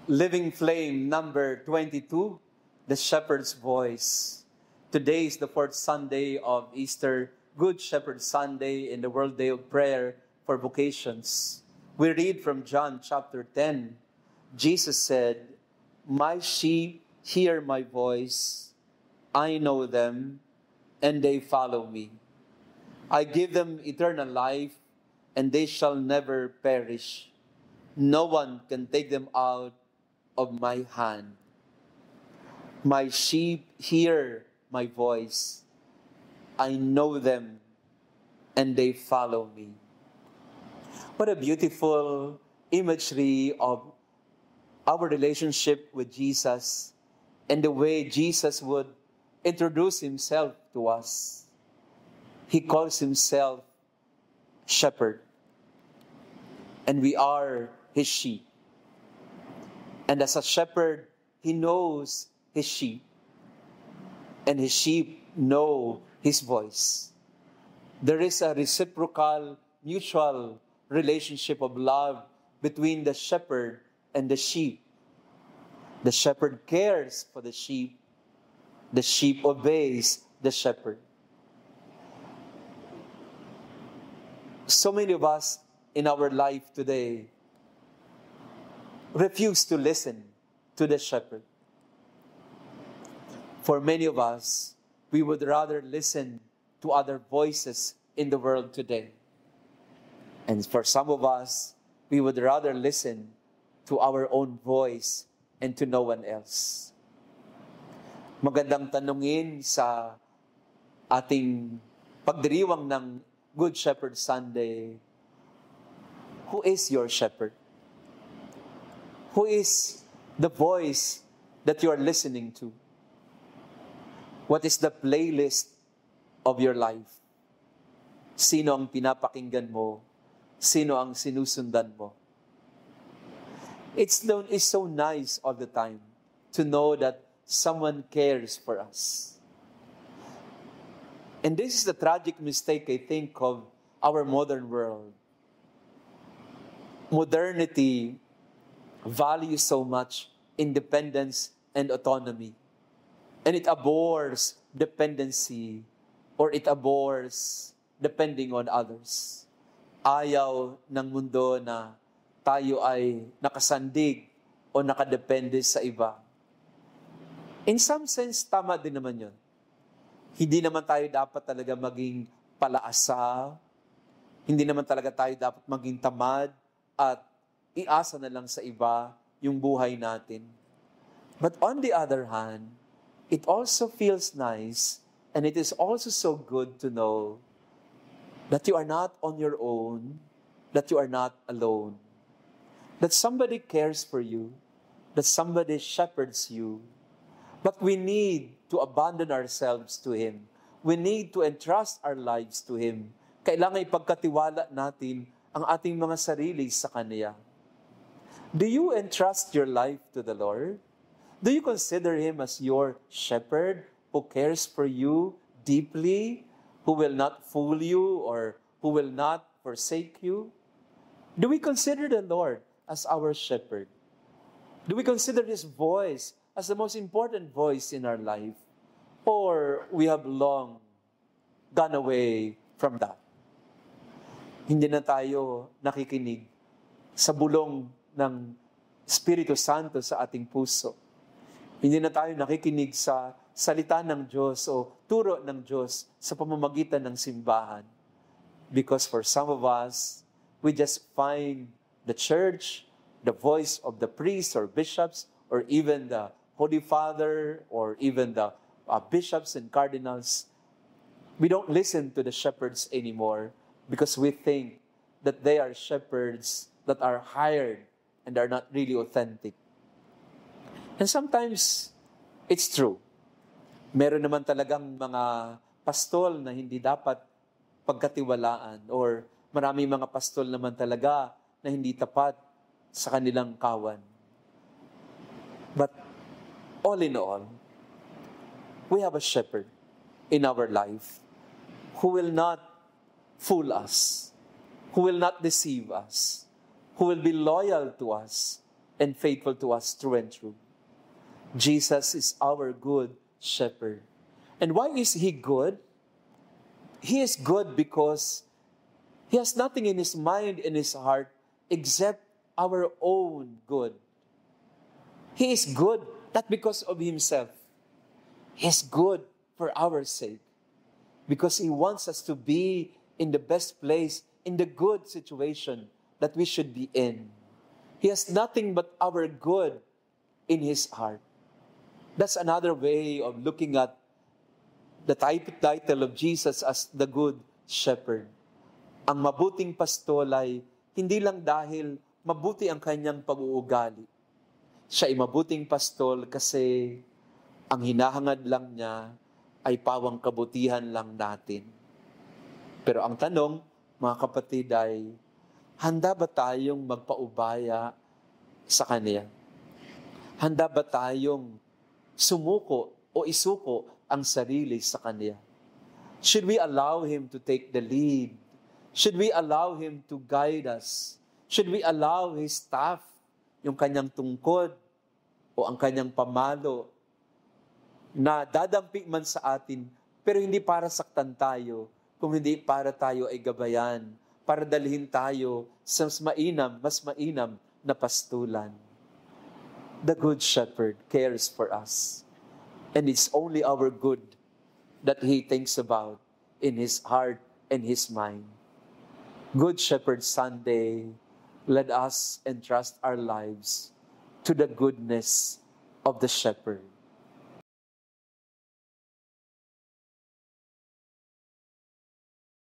Living Flame number 22, The Shepherd's Voice. Today is the fourth Sunday of Easter, Good Shepherd Sunday in the World Day of Prayer for Vocations. We read from John chapter 10. Jesus said, "My sheep hear my voice. I know them, and they follow me. I give them eternal life, and they shall never perish. No one can take them out of my hand. My sheep hear my voice. I know them, and they follow me." What a beautiful imagery of our relationship with Jesus and the way Jesus would introduce himself to us. He calls himself shepherd, and we are his sheep. And as a shepherd, he knows his sheep, and his sheep know his voice. There is a reciprocal, mutual relationship of love between the shepherd and the sheep. The shepherd cares for the sheep obeys the shepherd. So many of us in our life today refuse to listen to the shepherd. For many of us, we would rather listen to other voices in the world today. And for some of us, we would rather listen to our own voice and to no one else. Magandang tanungin sa ating pagdiriwang ng Good Shepherd Sunday, who is your shepherd? Who is the voice that you are listening to? What is the playlist of your life? Sino ang pinapakinggan mo? Sino ang sinusundan mo? It's so nice all the time to know that someone cares for us. And this is the tragic mistake, I think, of our modern world. Modernity values so much independence and autonomy. And it abhors dependency, or it abhors depending on others. Ayaw ng mundo na tayo ay nakasandig o nakadepende sa iba. In some sense, tama din naman yun. Hindi naman tayo dapat talaga maging palaasa. Hindi naman talaga tayo dapat maging tamad at iasa na lang sa iba yung buhay natin. But on the other hand, it also feels nice, and it is also so good to know that you are not on your own, that you are not alone, that somebody cares for you, that somebody shepherds you. But we need to abandon ourselves to Him. We need to entrust our lives to Him. Kailangan ipagkatiwala natin ang ating mga sarili sa Kanya. Do you entrust your life to the Lord? Do you consider Him as your shepherd who cares for you deeply, who will not fool you or who will not forsake you? Do we consider the Lord as our shepherd? Do we consider His voice as the most important voice in our life? Or we have long gone away from that? Hindi na tayo nakikinig sa bulong ng Espiritu Santo sa ating puso. Hindi na tayo nakikinig sa salita ng Diyos o turo ng Diyos sa pamamagitan ng simbahan. Because for some of us, we just find the church, the voice of the priests or bishops, or even the Holy Father, or even the bishops and cardinals. We don't listen to the shepherds anymore because we think that they are shepherds that are hired and are not really authentic. And sometimes, it's true. Meron naman talagang mga pastol na hindi dapat pagkatiwalaan, or maraming mga pastol naman talaga na hindi tapat sa kanilang kawan. But all in all, we have a shepherd in our life who will not fool us, who will not deceive us, who will be loyal to us, and faithful to us through and through. Jesus is our good shepherd. And why is He good? He is good because He has nothing in His mind and His heart except our own good. He is good not because of Himself. He is good for our sake because He wants us to be in the best place, in the good situation that we should be in. He has nothing but our good in His heart. That's another way of looking at the title of Jesus as the Good Shepherd. Ang mabuting pastol ay hindi lang dahil mabuti ang kanyang pag-uugali. Siya ay mabuting pastol kasi ang hinahangad lang niya ay pawang kabutihan lang natin. Pero ang tanong, mga kapatid, ay handa ba tayong magpaubaya sa Kanya? Handa ba tayong sumuko o isuko ang sarili sa Kanya? Should we allow Him to take the lead? Should we allow Him to guide us? Should we allow His staff, yung Kanyang tungkod o ang Kanyang pamalo, na dadampi man sa atin, pero hindi para saktan tayo, kung hindi para tayo ay gabayan, para dalhin tayo sa mas mainam na pastulan. The Good Shepherd cares for us. And it's only our good that He thinks about in His heart and His mind. Good Shepherd Sunday, let us entrust our lives to the goodness of the Shepherd.